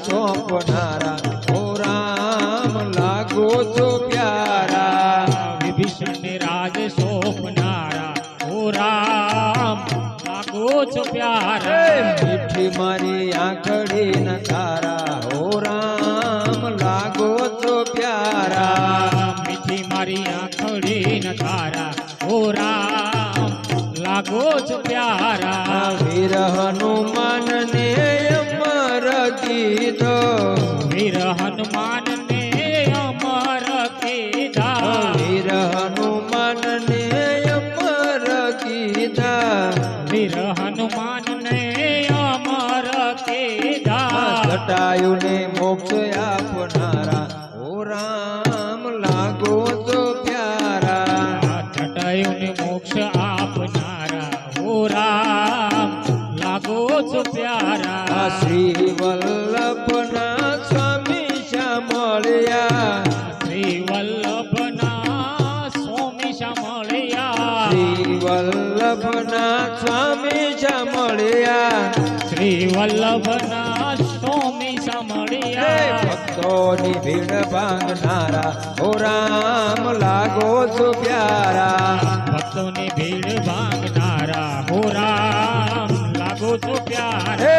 સોંપનારા ઓ રામ લાગો છો પ્યારા વિભીષણ ને રાજ સોંપનારા ઓ રામ લાગો છો પ્યારા મીઠી મારી આંખડી ન તારા ઓ રામ લાગો છો પ્યારા મીઠી મારી આંખડી ન તારા ઓ રામ લાગો છો પ્યારા વીર હનુમાન ને અમર કીધો વીર હનુમાન ને અમર કીધા વીર હનુમાન ને અમર કીધા વીર હનુમાન ને અમર કીધા જટાયુ ને મોક્ષ આપનારા ઓ રામ લાગો તો પ્યારા જટાયુ ને મોક્ષ આપનારા ઓ રામ લાગો છો પ્યારા શ્રી વલ્લભના સ્વામી શામળિયા શ્રી વલ્લભના સ્વામી શામળિયા શ્રી વલ્લભના સ્વામી શામળિયા શ્રી વલ્લભના સ્વામી શામળિયા ભક્તોની ભીડ ભાંગનારા ઓ રામ લાગો છો પ્યારા ભક્તોની ભીડ ભાંગનારા હો રામ લાગો છો પ્યારા હે